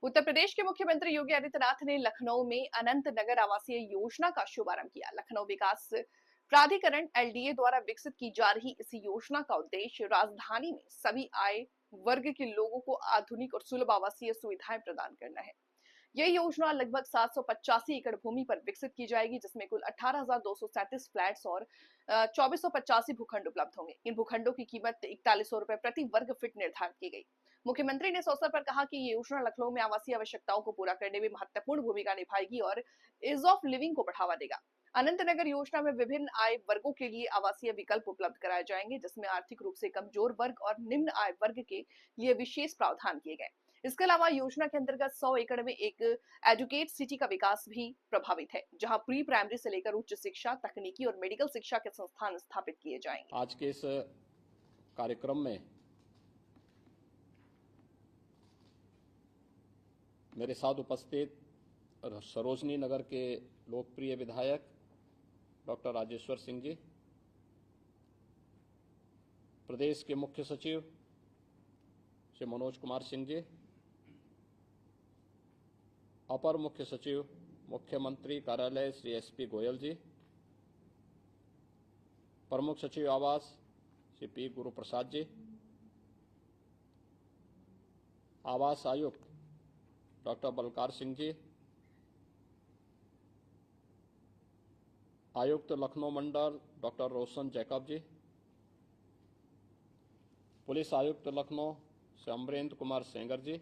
उत्तर प्रदेश के मुख्यमंत्री योगी आदित्यनाथ ने लखनऊ में अनंत नगर आवासीय योजना का शुभारंभ किया। लखनऊ विकास प्राधिकरण एलडीए द्वारा विकसित की जा रही इस योजना का उद्देश्य राजधानी में सभी आय वर्ग के लोगों को आधुनिक और सुलभ आवासीय सुविधाएं प्रदान करना है। यह योजना लगभग 785 एकड़ भूमि पर विकसित की जाएगी, जिसमें कुल 18,237 फ्लैट्स और 2485 भूखंड उपलब्ध होंगे। इन भूखंडों की कीमत 4100 रुपए प्रति वर्ग फीट निर्धारित की गई। मुख्यमंत्री ने इस अवसर पर कहा कि ये योजना लखनऊ में आवासीय आवश्यकताओं को पूरा करने में महत्वपूर्ण भूमिका निभाएगी और ईज ऑफ लिविंग को बढ़ावा देगा। अनंत नगर योजना में विभिन्न आय वर्गों के लिए आवासीय विकल्प उपलब्ध कराए जाएंगे, जिसमें आर्थिक रूप से कमजोर वर्ग और निम्न आय वर्ग के लिए विशेष प्रावधान किए गए। इसके अलावा योजना के अंतर्गत 100 एकड़ में एक एजुकेट सिटी का विकास भी प्रभावित है, जहां प्री प्राइमरी से लेकर उच्च शिक्षा, तकनीकी और मेडिकल शिक्षा के संस्थान स्थापित किए जाएंगे। आज के इस कार्यक्रम में मेरे साथ उपस्थित सरोजनी नगर के लोकप्रिय विधायक डॉक्टर राजेश्वर सिंह जी, प्रदेश के मुख्य सचिव श्री मनोज कुमार सिंह जी, अपर मुख्य सचिव मुख्यमंत्री कार्यालय श्री एसपी गोयल जी, प्रमुख सचिव आवास श्री पी गुरु प्रसाद जी, आवास आयुक्त डॉक्टर बलकार सिंह जी, आयुक्त लखनऊ मंडल डॉक्टर रोशन जैकब जी, पुलिस आयुक्त लखनऊ श्री अमरेंद्र कुमार सेंगर जी,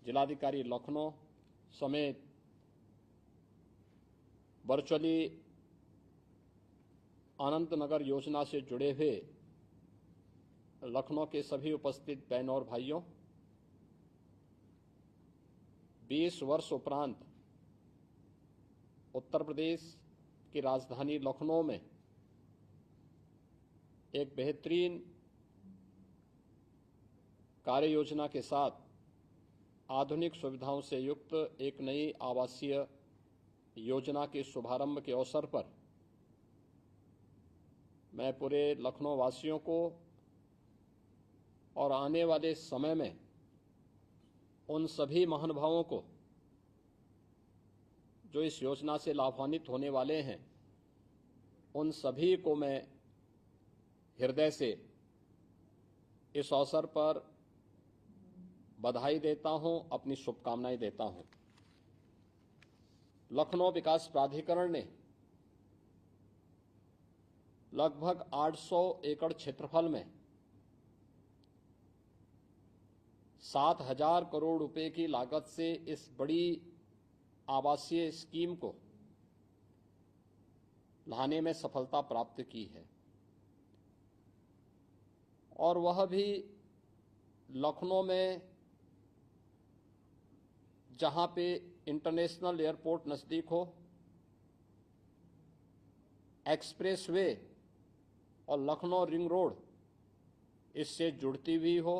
जिलाधिकारी लखनऊ समेत वर्चुअली अनंत नगर योजना से जुड़े हुए लखनऊ के सभी उपस्थित बहनों और भाइयों, 20 वर्ष उपरांत उत्तर प्रदेश की राजधानी लखनऊ में एक बेहतरीन कार्य योजना के साथ आधुनिक सुविधाओं से युक्त एक नई आवासीय योजना के शुभारंभ के अवसर पर मैं पूरे लखनऊ वासियों को और आने वाले समय में उन सभी महानुभावों को जो इस योजना से लाभान्वित होने वाले हैं, उन सभी को मैं हृदय से इस अवसर पर बधाई देता हूं, अपनी शुभकामनाएं देता हूं। लखनऊ विकास प्राधिकरण ने लगभग 800 एकड़ क्षेत्रफल में 7,000 करोड़ रुपए की लागत से इस बड़ी आवासीय स्कीम को लाने में सफलता प्राप्त की है, और वह भी लखनऊ में जहां पे इंटरनेशनल एयरपोर्ट नजदीक हो, एक्सप्रेसवे और लखनऊ रिंग रोड इससे जुड़ती हुई हो,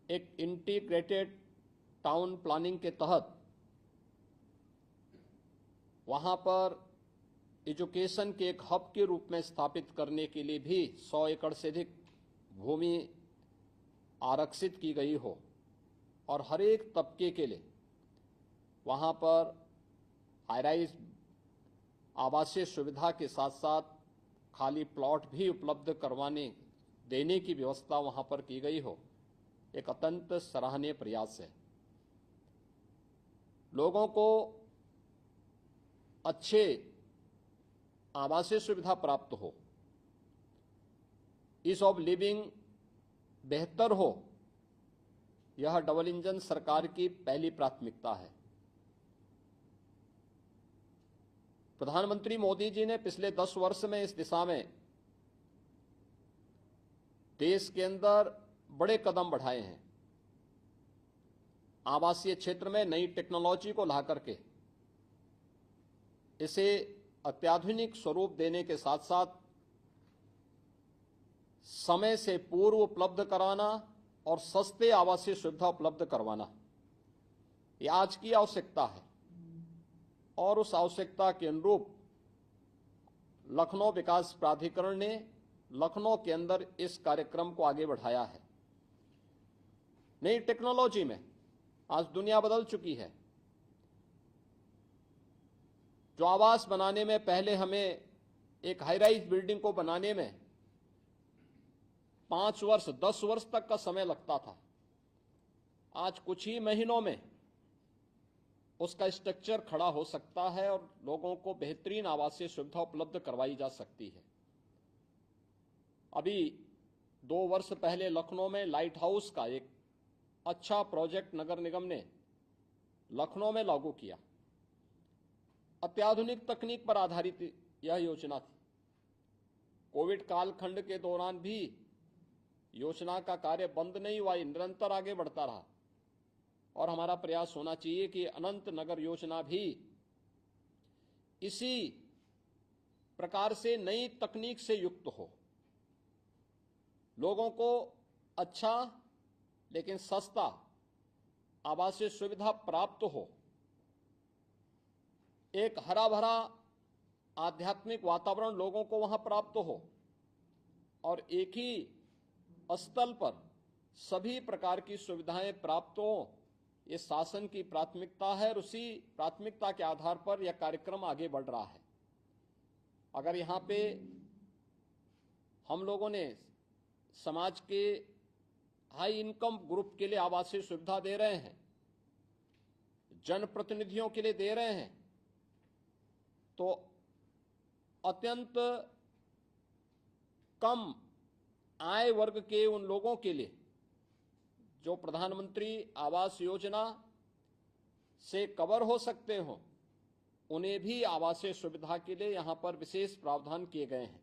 एक इंटीग्रेटेड टाउन प्लानिंग के तहत वहां पर एजुकेशन के एक हब के रूप में स्थापित करने के लिए भी 100 एकड़ से अधिक भूमि आरक्षित की गई हो, और हर एक तबके के लिए वहां पर हाईराइज आवासीय सुविधा के साथ साथ खाली प्लॉट भी उपलब्ध करवाने देने की व्यवस्था वहां पर की गई हो, एक अत्यंत सराहनीय प्रयास है। लोगों को अच्छे आवासीय सुविधा प्राप्त हो, ईज ऑफ लिविंग बेहतर हो, यह डबल इंजन सरकार की पहली प्राथमिकता है। प्रधानमंत्री मोदी जी ने पिछले 10 वर्ष में इस दिशा में देश के अंदर बड़े कदम बढ़ाए हैं। आवासीय क्षेत्र में नई टेक्नोलॉजी को ला करके इसे अत्याधुनिक स्वरूप देने के साथ साथ समय से पूर्व उपलब्ध कराना और सस्ते आवासीय सुविधा उपलब्ध करवाना, यह आज की आवश्यकता है, और उस आवश्यकता के अनुरूप लखनऊ विकास प्राधिकरण ने लखनऊ के अंदर इस कार्यक्रम को आगे बढ़ाया है। नई टेक्नोलॉजी में आज दुनिया बदल चुकी है। जो आवास बनाने में पहले हमें एक हाई राइज बिल्डिंग को बनाने में 5 वर्ष 10 वर्ष तक का समय लगता था, आज कुछ ही महीनों में उसका स्ट्रक्चर खड़ा हो सकता है और लोगों को बेहतरीन आवासीय सुविधा उपलब्ध करवाई जा सकती है। अभी 2 वर्ष पहले लखनऊ में लाइट हाउस का एक अच्छा प्रोजेक्ट नगर निगम ने लखनऊ में लागू किया। अत्याधुनिक तकनीक पर आधारित यह योजना थी। कोविड कालखंड के दौरान भी योजना का कार्य बंद नहीं हुआ, निरंतर आगे बढ़ता रहा और हमारा प्रयास होना चाहिए कि अनंत नगर योजना भी इसी प्रकार से नई तकनीक से युक्त हो, लोगों को अच्छा लेकिन सस्ता आवासीय सुविधा प्राप्त हो, एक हरा भरा आध्यात्मिक वातावरण लोगों को वहां प्राप्त हो और एक ही स्थल पर सभी प्रकार की सुविधाएं प्राप्त हो, ये शासन की प्राथमिकता है और उसी प्राथमिकता के आधार पर यह कार्यक्रम आगे बढ़ रहा है। अगर यहाँ पे हम लोगों ने समाज के हाई इनकम ग्रुप के लिए आवासीय सुविधा दे रहे हैं, जनप्रतिनिधियों के लिए दे रहे हैं, तो अत्यंत कम आय वर्ग के उन लोगों के लिए जो प्रधानमंत्री आवास योजना से कवर हो सकते हो, उन्हें भी आवासीय सुविधा के लिए यहां पर विशेष प्रावधान किए गए हैं।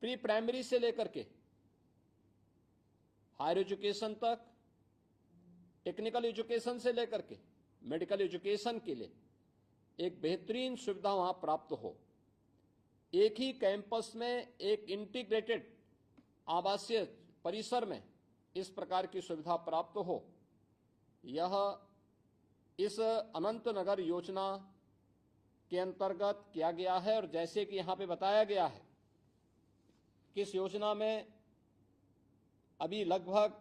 प्री प्राइमरी से लेकर के हायर एजुकेशन तक, टेक्निकल एजुकेशन से लेकर के मेडिकल एजुकेशन के लिए एक बेहतरीन सुविधा वहां प्राप्त हो। एक ही कैंपस में एक इंटीग्रेटेड आवासीय परिसर में इस प्रकार की सुविधा प्राप्त हो, यह इस अनंत नगर योजना के अंतर्गत किया गया है। और जैसे कि यहाँ पे बताया गया है कि इस योजना में अभी लगभग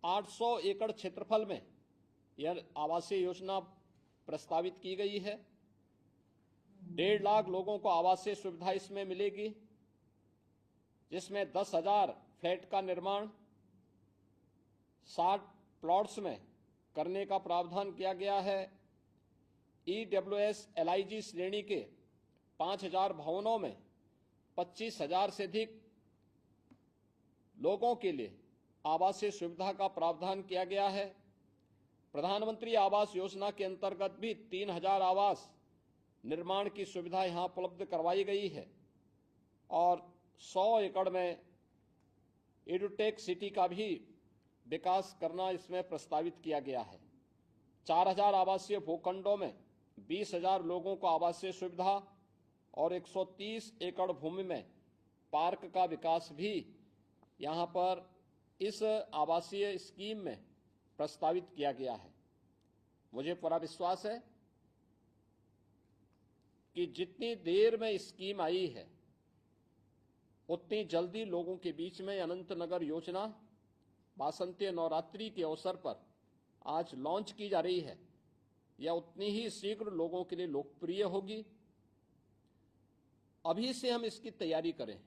800 एकड़ क्षेत्रफल में यह आवासीय योजना प्रस्तावित की गई है। 1.5 लाख लोगों को आवासीय सुविधा इसमें मिलेगी, जिसमें 10,000 फ्लैट का निर्माण 60 प्लॉट्स में करने का प्रावधान किया गया है। EWS LIG श्रेणी के 5,000 भवनों में 25,000 से अधिक लोगों के लिए आवासीय सुविधा का प्रावधान किया गया है। प्रधानमंत्री आवास योजना के अंतर्गत भी 3,000 आवास निर्माण की सुविधा यहां उपलब्ध करवाई गई है और 100 एकड़ में एडुटेक सिटी का भी विकास करना इसमें प्रस्तावित किया गया है। 4,000 आवासीय भूखंडों में 20,000 लोगों को आवासीय सुविधा और 130 एकड़ भूमि में पार्क का विकास भी यहाँ पर इस आवासीय स्कीम में प्रस्तावित किया गया है। मुझे पूरा विश्वास है कि जितनी देर में स्कीम आई है, उतनी जल्दी लोगों के बीच में अनंत नगर योजना वासंती नवरात्रि के अवसर पर आज लॉन्च की जा रही है, यह उतनी ही शीघ्र लोगों के लिए लोकप्रिय होगी। अभी से हम इसकी तैयारी करें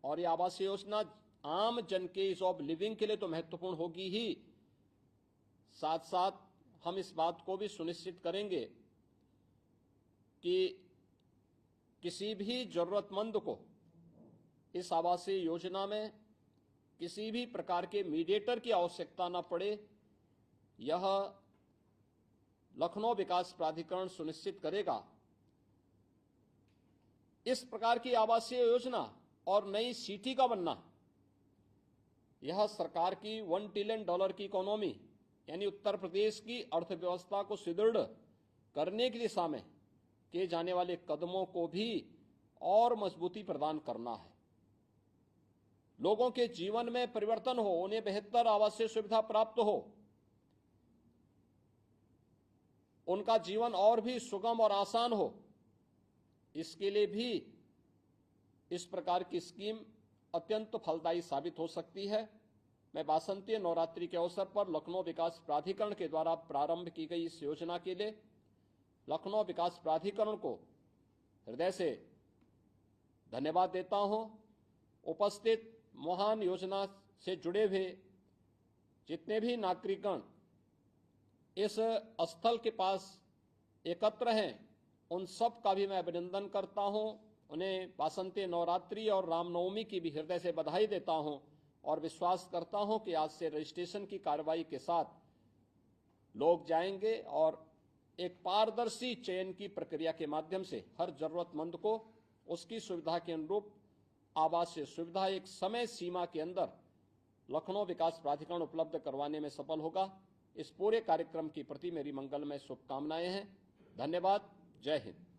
और यह आवासीय योजना आम जन के ईज ऑफ लिविंग के लिए तो महत्वपूर्ण होगी ही, साथ साथ हम इस बात को भी सुनिश्चित करेंगे कि किसी भी जरूरतमंद को इस आवासीय योजना में किसी भी प्रकार के मीडिएटर की आवश्यकता न पड़े। यह लखनऊ विकास प्राधिकरण सुनिश्चित करेगा। इस प्रकार की आवासीय योजना और नई सिटी का बनना, यह सरकार की $1 ट्रिलियन की इकोनॉमी यानी उत्तर प्रदेश की अर्थव्यवस्था को सुदृढ़ करने की दिशा में किए जाने वाले कदमों को भी और मजबूती प्रदान करना है। लोगों के जीवन में परिवर्तन हो, उन्हें बेहतर आवासीय सुविधा प्राप्त हो, उनका जीवन और भी सुगम और आसान हो, इसके लिए भी इस प्रकार की स्कीम अत्यंत फलदायी साबित हो सकती है। मैं वासंतीय नवरात्रि के अवसर पर लखनऊ विकास प्राधिकरण के द्वारा प्रारंभ की गई इस योजना के लिए लखनऊ विकास प्राधिकरण को हृदय से धन्यवाद देता हूं। उपस्थित महान योजना से जुड़े हुए जितने भी नागरिकगण इस स्थल के पास एकत्र हैं, उन सब का भी मैं अभिनंदन करता हूं। उन्हें वासंती नवरात्रि और रामनवमी की भी हृदय से बधाई देता हूं और विश्वास करता हूं कि आज से रजिस्ट्रेशन की कार्रवाई के साथ लोग जाएंगे और एक पारदर्शी चयन की प्रक्रिया के माध्यम से हर जरूरतमंद को उसकी सुविधा के अनुरूप आवासीय सुविधा एक समय सीमा के अंदर लखनऊ विकास प्राधिकरण उपलब्ध करवाने में सफल होगा। इस पूरे कार्यक्रम की प्रति मेरी मंगलमय शुभकामनाएं हैं। धन्यवाद। जय हिंद।